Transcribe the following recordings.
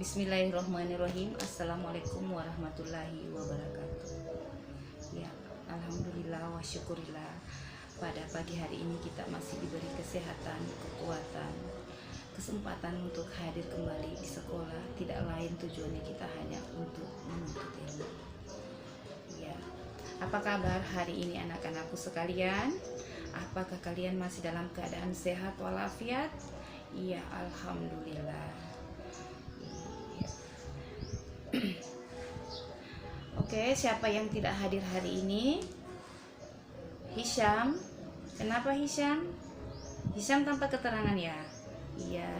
Bismillahirrahmanirrahim. Assalamualaikum warahmatullahi wabarakatuh. Ya, alhamdulillah wa syukurillah. Pada pagi hari ini kita masih diberi kesehatan, kekuatan, kesempatan untuk hadir kembali di sekolah. Tidak lain tujuannya kita hanya untuk menuntut ilmu. Ya, apa kabar hari ini anak-anakku sekalian? Apakah kalian masih dalam keadaan sehat walafiat? Iya, alhamdulillah. Oke, siapa yang tidak hadir hari ini? Hisham. Kenapa Hisham? Hisham tanpa keterangan ya? Iya.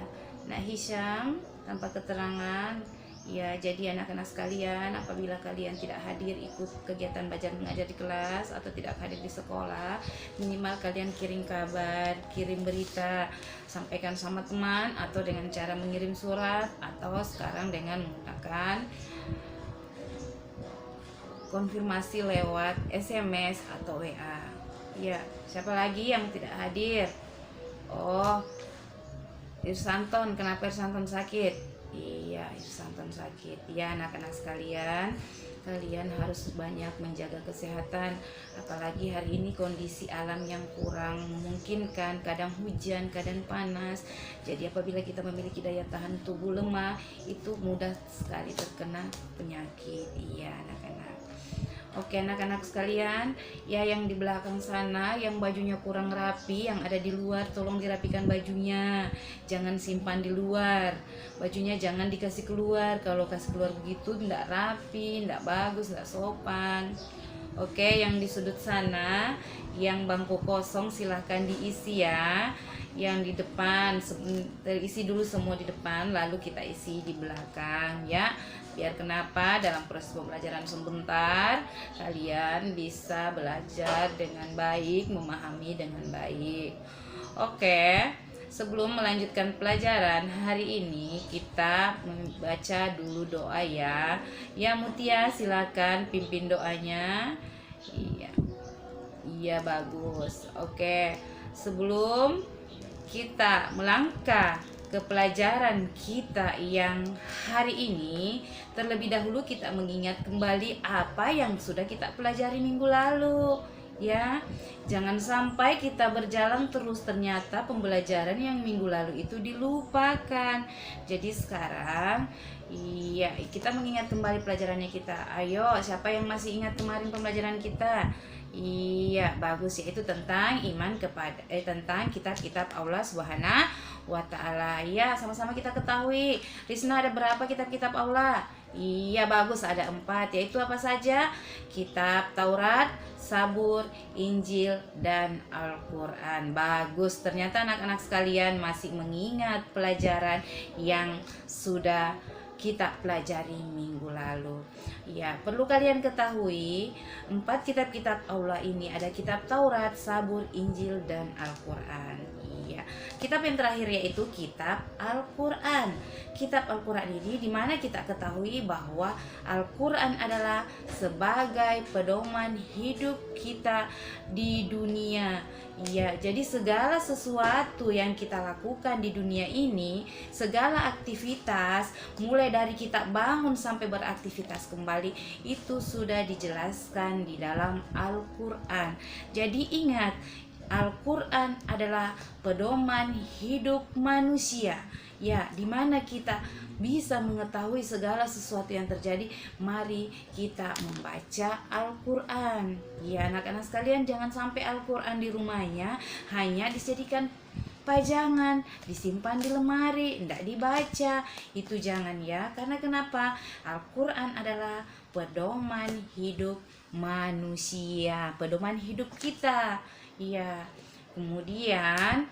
Nah, Hisham tanpa keterangan. Ya, jadi anak-anak sekalian, apabila kalian tidak hadir ikut kegiatan belajar mengajar di kelas atau tidak hadir di sekolah, minimal kalian kirim kabar, kirim berita, sampaikan sama teman atau dengan cara mengirim surat atau sekarang dengan menggunakan konfirmasi lewat SMS atau WA. Ya, siapa lagi yang tidak hadir? Oh, Irsanton. Kenapa Irsanton sakit? Iya, Irsanton sakit. Ya, anak-anak sekalian, kalian harus banyak menjaga kesehatan. Apalagi hari ini kondisi alam yang kurang memungkinkan, kadang hujan, kadang panas. Jadi apabila kita memiliki daya tahan tubuh lemah, itu mudah sekali terkena penyakit. Iya, anak-anak. Oke, anak-anak sekalian, ya yang di belakang sana yang bajunya kurang rapi, yang ada di luar tolong dirapikan bajunya. Jangan simpan di luar. Bajunya jangan dikasih keluar. Kalau kasih keluar begitu tidak rapi, tidak bagus, tidak sopan. Oke, yang di sudut sana, yang bangku kosong silahkan diisi ya. Yang di depan terisi dulu semua di depan, lalu kita isi di belakang ya. Biar kenapa dalam proses pembelajaran sebentar kalian bisa belajar dengan baik, memahami dengan baik. Oke, sebelum melanjutkan pelajaran hari ini kita membaca dulu doa ya. Ya Mutia, silakan pimpin doanya. Iya. Iya, bagus. Oke, sebelum kita melangkah ke pelajaran kita yang hari ini, terlebih dahulu kita mengingat kembali apa yang sudah kita pelajari minggu lalu ya. Jangan sampai kita berjalan terus ternyata pembelajaran yang minggu lalu itu dilupakan. Jadi sekarang iya, kita mengingat kembali pelajarannya kita. Ayo, siapa yang masih ingat kemarin pembelajaran kita? Iya, bagus, yaitu tentang iman kepada tentang kitab-kitab Allah Subhanahu wa Ta'ala. Ya, sama-sama kita ketahui. Rizna, ada berapa kitab-kitab Allah? Iya, bagus, ada 4, yaitu apa saja? Kitab Taurat, Zabur, Injil, dan Al-Quran. Bagus, ternyata anak-anak sekalian masih mengingat pelajaran yang sudah kita pelajari minggu lalu. Ya, perlu kalian ketahui 4 kitab-kitab Allah ini ada kitab Taurat, Zabur, Injil, dan Al-Quran. Iya, kitab yang terakhir yaitu kitab Al-Quran. Kitab Al-Quran ini dimana kita ketahui bahwa Al-Quran adalah sebagai pedoman hidup kita di dunia. Ya, jadi segala sesuatu yang kita lakukan di dunia ini, segala aktivitas, mulai dari kita bangun sampai beraktivitas kembali, itu sudah dijelaskan di dalam Al-Quran. Jadi ingat, Al-Quran adalah pedoman hidup manusia. Ya, dimana kita bisa mengetahui segala sesuatu yang terjadi, mari kita membaca Al-Quran. Ya, anak-anak sekalian, jangan sampai Al-Quran di rumahnya hanya dijadikan pajangan, disimpan di lemari, tidak dibaca. Itu jangan ya, karena kenapa? Al-Quran adalah pedoman hidup manusia, pedoman hidup kita. Ya, kemudian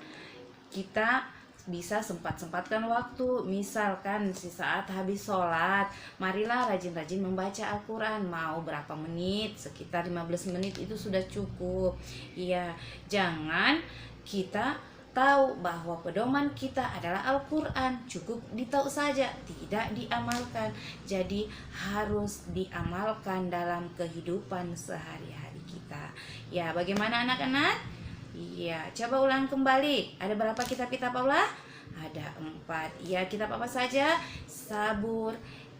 kita bisa sempat-sempatkan waktu, misalkan saat habis sholat, marilah rajin-rajin membaca Al-Quran. Mau berapa menit, sekitar 15 menit itu sudah cukup. Iya, jangan kita tahu bahwa pedoman kita adalah Al-Quran, cukup ditahu saja, tidak diamalkan. Jadi harus diamalkan dalam kehidupan sehari-hari kita. Ya, bagaimana anak-anak? Iya, coba ulang kembali. Ada berapa kitab-kitab Allah? ada 4. Ya, kitab apa saja? Zabur,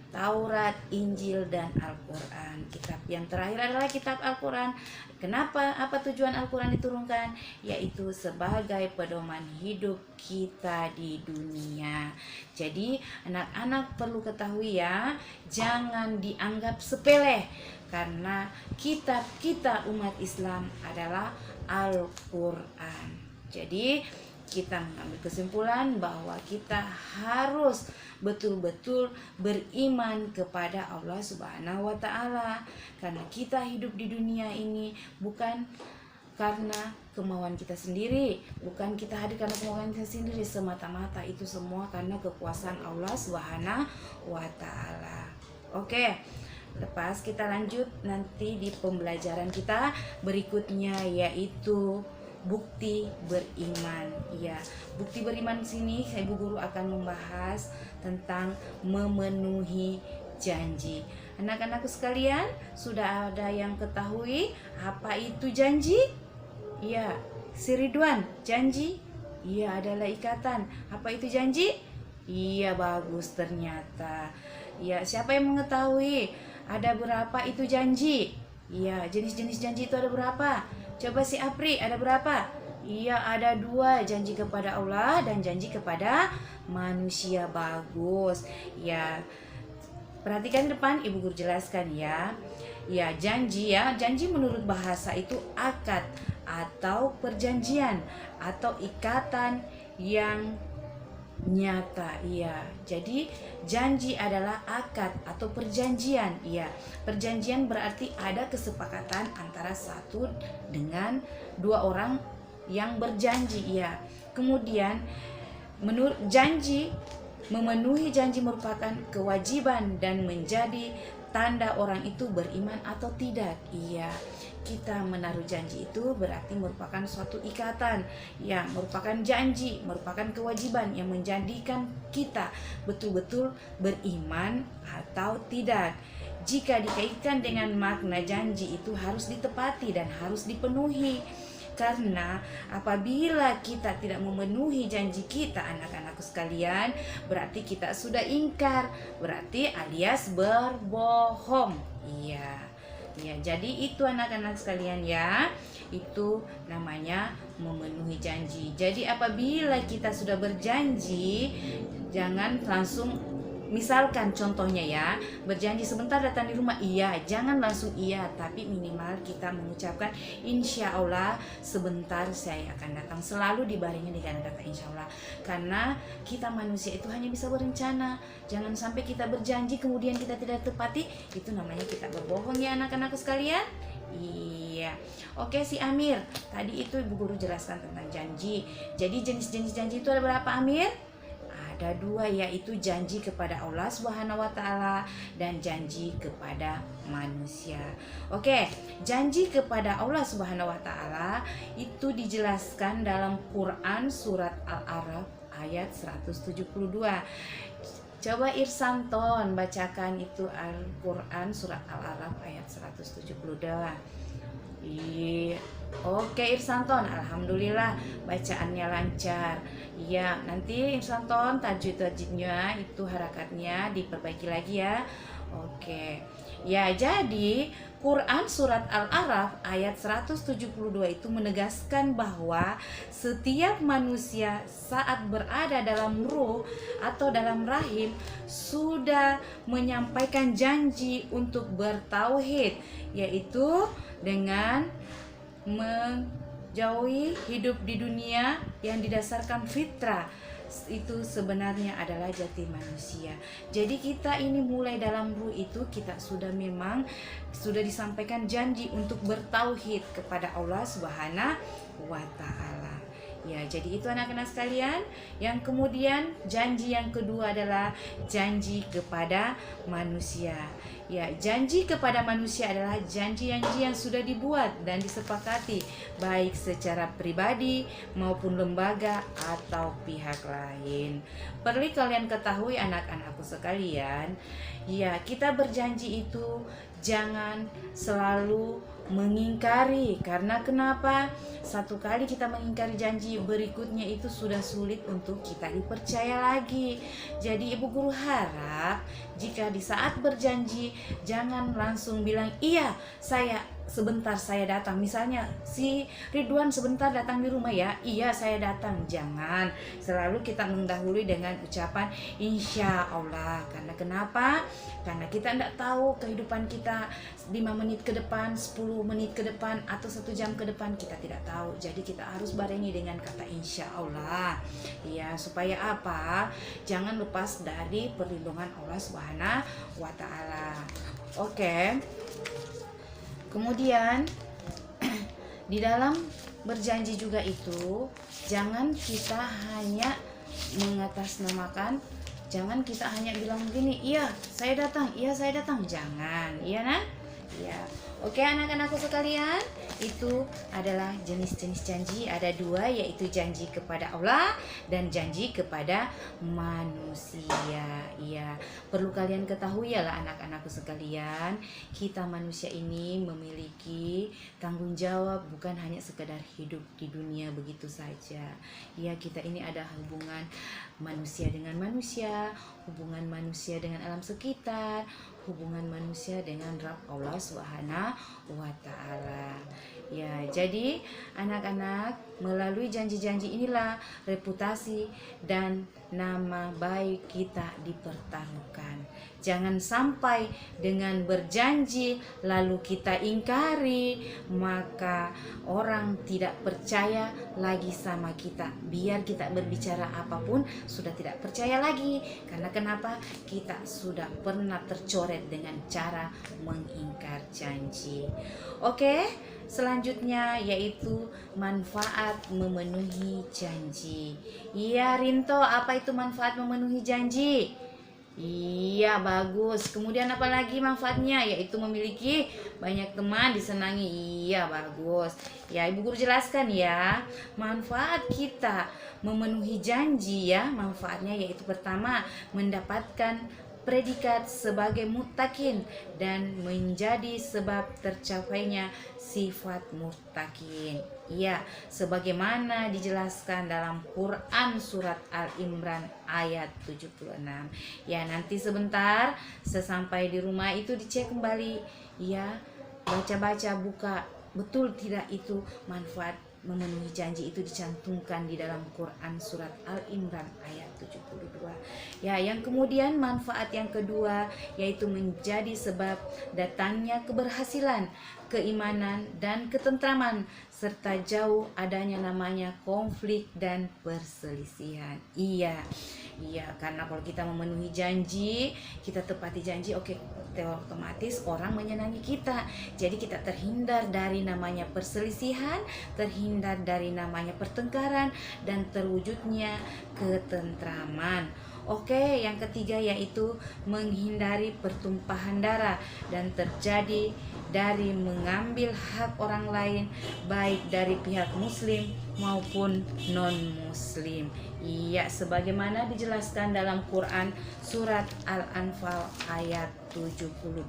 Taurat, Injil, dan Al-Quran. Kitab yang terakhir adalah kitab Al-Quran. Kenapa? Apa tujuan Al-Quran diturunkan? Yaitu sebagai pedoman hidup kita di dunia. Jadi anak-anak perlu ketahui ya, jangan dianggap sepele, karena kitab kita umat Islam adalah Al-Quran. Jadi kita mengambil kesimpulan bahwa kita harus betul-betul beriman kepada Allah Subhanahu wa Ta'ala, karena kita hidup di dunia ini bukan karena kemauan kita sendiri, bukan kita hadir karena kemauan kita sendiri semata-mata, itu semua karena kekuasaan Allah Subhanahu wa Ta'ala. Oke, lepas kita lanjut nanti di pembelajaran kita berikutnya, yaitu bukti beriman. Ya, bukti beriman sini Ibu Guru akan membahas tentang memenuhi janji. Anak-anakku sekalian, sudah ada yang ketahui apa itu janji? Ya, si Ridwan, janji? Iya, adalah ikatan. Apa itu janji? Iya, bagus ternyata. Ya, siapa yang mengetahui ada berapa itu janji? Iya, jenis-jenis janji itu ada berapa? Coba si Apri, ada berapa? Iya, ada 2, janji kepada Allah dan janji kepada manusia. Bagus. Ya, perhatikan di depan, Ibu Guru jelaskan ya. Ya, janji ya. Janji menurut bahasa itu akad atau perjanjian atau ikatan yang nyata. Iya, jadi janji adalah akad atau perjanjian. Iya, perjanjian berarti ada kesepakatan antara satu dengan 2 orang yang berjanji. Iya, kemudian menurut janji, memenuhi janji merupakan kewajiban dan menjadi tanda orang itu beriman atau tidak. Iya, kita menaruh janji itu berarti merupakan suatu ikatan, ya, merupakan janji, merupakan kewajiban yang menjadikan kita betul-betul beriman atau tidak. Jika dikaitkan dengan makna janji itu harus ditepati dan harus dipenuhi. Karena apabila kita tidak memenuhi janji kita, anak-anakku sekalian, berarti kita sudah ingkar, berarti alias berbohong. Iya. Ya, jadi itu anak-anak sekalian ya, itu namanya memenuhi janji. Jadi apabila kita sudah berjanji, jangan langsung, misalkan contohnya ya, berjanji sebentar datang di rumah, iya, jangan langsung iya, tapi minimal kita mengucapkan insya Allah sebentar saya akan datang, selalu dibarengi dengan kata insya Allah, karena kita manusia itu hanya bisa berencana. Jangan sampai kita berjanji kemudian kita tidak tepati, itu namanya kita berbohong ya anak-anakku sekalian. Iya, oke si Amir, tadi itu Ibu Guru jelaskan tentang janji. Jadi jenis-jenis janji itu ada berapa Amir? Ada 2, yaitu janji kepada Allah Subhanahu wa Ta'ala dan janji kepada manusia. Oke, janji kepada Allah Subhanahu wa Ta'ala itu dijelaskan dalam Quran surat Al-A'raf ayat 172. Coba Irsanton bacakan itu Al-Quran surat Al-A'raf ayat 172. Iya. Oke Irsanton, alhamdulillah bacaannya lancar. Iya, nanti Irsanton tajwid-tajwidnya itu harakatnya diperbaiki lagi ya. Oke. Ya, jadi Quran surat Al-A'raf ayat 172 itu menegaskan bahwa setiap manusia saat berada dalam ruh atau dalam rahim sudah menyampaikan janji untuk bertauhid, yaitu dengan menjauhi hidup di dunia yang didasarkan fitrah. Itu sebenarnya adalah jati manusia. Jadi kita ini mulai dalam ruh itu kita sudah memang sudah disampaikan janji untuk bertauhid kepada Allah Subhanahu wa Ta'ala. Ya, jadi itu anak-anak sekalian. Yang kemudian janji yang kedua adalah janji kepada manusia. Ya, janji kepada manusia adalah janji-janji yang sudah dibuat dan disepakati baik secara pribadi maupun lembaga atau pihak lain. Perlu kalian ketahui anak-anakku sekalian, ya, kita berjanji itu jangan selalu mengingkari. Karena kenapa? Satu kali kita mengingkari janji, berikutnya itu sudah sulit untuk kita dipercaya lagi. Jadi ibu guru harap jika di saat berjanji jangan langsung bilang iya sebentar saya datang. Misalnya si Ridwan sebentar datang di rumah ya, iya saya datang. Jangan, selalu kita mendahului dengan ucapan insya Allah. Karena kenapa? Karena kita tidak tahu kehidupan kita 5 menit ke depan, 10 menit ke depan, atau 1 jam ke depan, kita tidak tahu. Jadi kita harus barengi dengan kata insya Allah ya, supaya apa? Jangan lepas dari perlindungan Allah Subhanahu wa Ta'ala. Oke. Kemudian di dalam berjanji juga itu jangan kita hanya mengatasnamakan, jangan kita hanya bilang begini, iya saya datang, jangan, iya nah? Ya. Oke anak-anakku sekalian, itu adalah jenis-jenis janji. Ada 2, yaitu janji kepada Allah dan janji kepada manusia. Iya, perlu kalian ketahui ya lah anak-anakku sekalian, kita manusia ini memiliki tanggung jawab, bukan hanya sekedar hidup di dunia begitu saja. Ya, kita ini ada hubungan manusia dengan manusia, hubungan manusia dengan alam sekitar, hubungan manusia dengan Rabb Allah Subhanahu wa Ta'ala. Ya, jadi anak-anak, melalui janji-janji inilah reputasi dan nama baik kita dipertaruhkan. Jangan sampai dengan berjanji lalu kita ingkari, maka orang tidak percaya lagi sama kita. Biar kita berbicara apapun sudah tidak percaya lagi. Karena kenapa? Kita sudah pernah tercoret dengan cara mengingkar janji. Oke, selanjutnya yaitu manfaat memenuhi janji. Iya Rinto, apa itu manfaat memenuhi janji? Iya bagus. Kemudian apa lagi manfaatnya? Yaitu memiliki banyak teman, disenangi. Iya bagus. Ya ibu guru jelaskan ya. Manfaat kita memenuhi janji ya, manfaatnya yaitu pertama, mendapatkan predikat sebagai muttaqin dan menjadi sebab tercapainya sifat muttaqin. Iya, sebagaimana dijelaskan dalam Quran surat Al-Imran ayat 76. Ya, nanti sebentar sesampai di rumah itu dicek kembali ya, baca-baca, buka betul tidak itu manfaat memenuhi janji itu dicantumkan di dalam Quran surat Al-Imran ayat 72. Ya, yang kemudian manfaat yang kedua yaitu menjadi sebab datangnya keberhasilan, keimanan dan ketentraman serta jauh adanya namanya konflik dan perselisihan. Iya, karena kalau kita memenuhi janji, kita tepati janji, oke, otomatis orang menyenangi kita. Jadi kita terhindar dari namanya perselisihan, terhindar dari namanya pertengkaran, dan terwujudnya ketentraman. Oke, yang ketiga yaitu menghindari pertumpahan darah dan terjadi dari mengambil hak orang lain, baik dari pihak muslim maupun non-muslim. Iya, sebagaimana dijelaskan dalam Quran surat Al-Anfal ayat 72.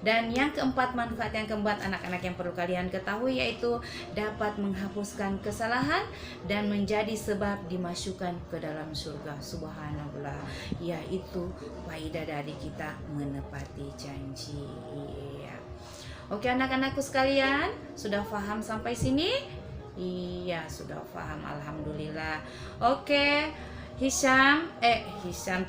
Dan yang keempat, manfaat yang keempat anak-anak yang perlu kalian ketahui yaitu dapat menghapuskan kesalahan dan menjadi sebab dimasukkan ke dalam surga. Subhanallah. Yaitu faedah dari kita menepati janji. Iya. Oke anak-anakku sekalian, sudah paham sampai sini? Iya, sudah paham, alhamdulillah. Oke, Hisham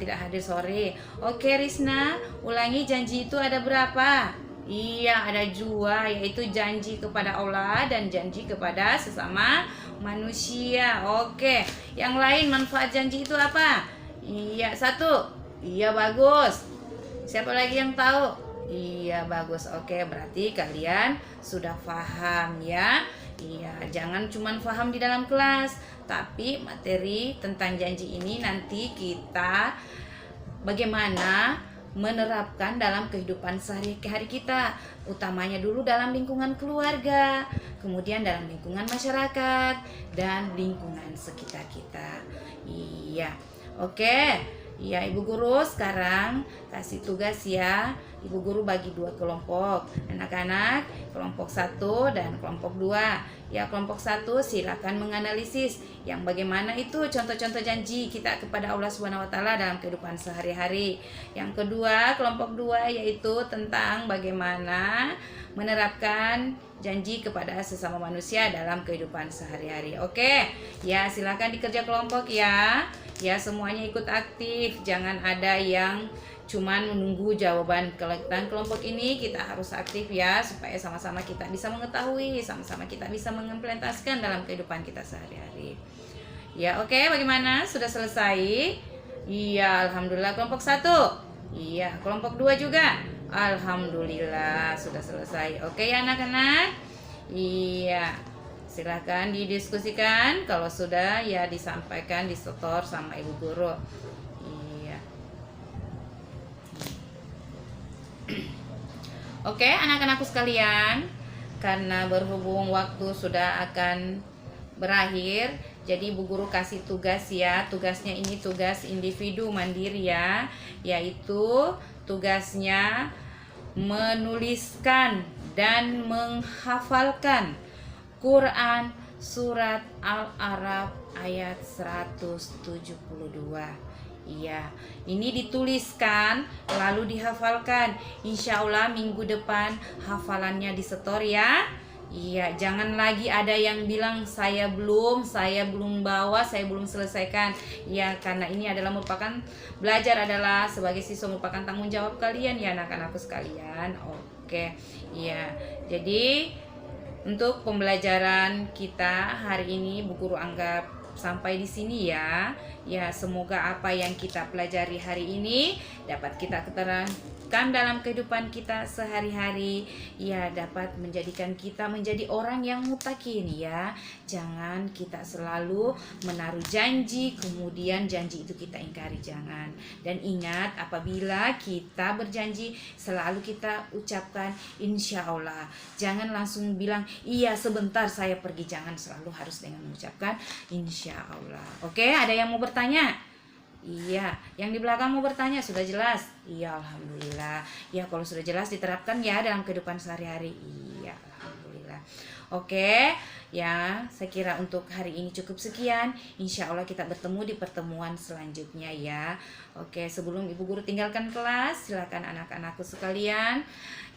tidak hadir, sorry. Oke Risna, ulangi janji itu ada berapa? Iya, ada 2, yaitu janji kepada Allah dan janji kepada sesama manusia. Oke, yang lain manfaat janji itu apa? Iya, 1. Iya, bagus. Siapa lagi yang tahu? Iya, bagus. Oke, berarti kalian sudah paham ya. Iya, jangan cuma paham di dalam kelas, tapi materi tentang janji ini nanti kita bagaimana menerapkan dalam kehidupan sehari-hari kita, utamanya dulu dalam lingkungan keluarga, kemudian dalam lingkungan masyarakat dan lingkungan sekitar kita. Iya. Oke. Ya, Ibu Guru sekarang kasih tugas ya. Ibu Guru bagi 2 kelompok, anak-anak kelompok 1 dan kelompok 2. Ya, kelompok 1 silakan menganalisis yang bagaimana itu contoh-contoh janji kita kepada Allah Subhanahu wa taala dalam kehidupan sehari-hari. Yang kedua, kelompok 2 yaitu tentang bagaimana menerapkan janji kepada sesama manusia dalam kehidupan sehari-hari. Oke, ya silakan dikerja kelompok ya. Ya, semuanya ikut aktif, jangan ada yang cuman menunggu jawaban. Kalau kita kelompok ini kita harus aktif ya, supaya sama-sama kita bisa mengetahui, sama-sama kita bisa mengimplementasikan dalam kehidupan kita sehari-hari. Ya, oke, bagaimana? Sudah selesai? Iya, alhamdulillah. Kelompok 1. Iya, kelompok 2 juga. Alhamdulillah sudah selesai. Oke ya anak-anak. Iya. Silahkan didiskusikan, kalau sudah ya disampaikan, disetor sama Ibu Guru. Iya. Oke anak-anakku sekalian, karena berhubung waktu sudah akan berakhir, jadi Ibu Guru kasih tugas ya. Tugasnya ini tugas individu mandiri ya, yaitu tugasnya menuliskan dan menghafalkan Quran surat Al-A'raf ayat 172. Iya, ini dituliskan lalu dihafalkan. Insya Allah minggu depan hafalannya disetor ya. Iya, jangan lagi ada yang bilang saya belum bawa, saya belum selesaikan. Ya, karena ini adalah merupakan belajar adalah sebagai siswa merupakan tanggung jawab kalian ya anak-anakku sekalian. Oke. Iya. Jadi untuk pembelajaran kita hari ini Bu Guru anggap sampai di sini ya. Ya, semoga apa yang kita pelajari hari ini dapat kita terapkan dalam kehidupan kita sehari-hari. Ya, dapat menjadikan kita menjadi orang yang mutakin ya. Jangan kita selalu menaruh janji kemudian janji itu kita ingkari, jangan. Dan ingat, apabila kita berjanji selalu kita ucapkan insya Allah. Jangan langsung bilang iya sebentar saya pergi, jangan, selalu harus dengan mengucapkan insya Allah. Oke, ada yang mau bertanya? Iya, yang di belakang mau bertanya, sudah jelas? Iya, alhamdulillah. Ya, kalau sudah jelas diterapkan ya dalam kehidupan sehari-hari. Iya, alhamdulillah. Oke, ya, saya kira untuk hari ini cukup sekian. Insya Allah kita bertemu di pertemuan selanjutnya ya. Oke, sebelum Ibu Guru tinggalkan kelas, silakan anak-anakku sekalian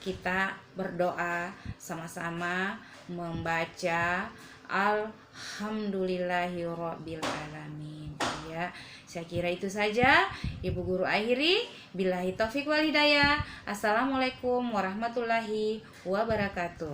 kita berdoa sama-sama membaca Alhamdulillahirabbil alamin ya. Saya kira itu saja Ibu Guru akhiri. Billahi taufik wal hidayah. Assalamualaikum warahmatullahi wabarakatuh.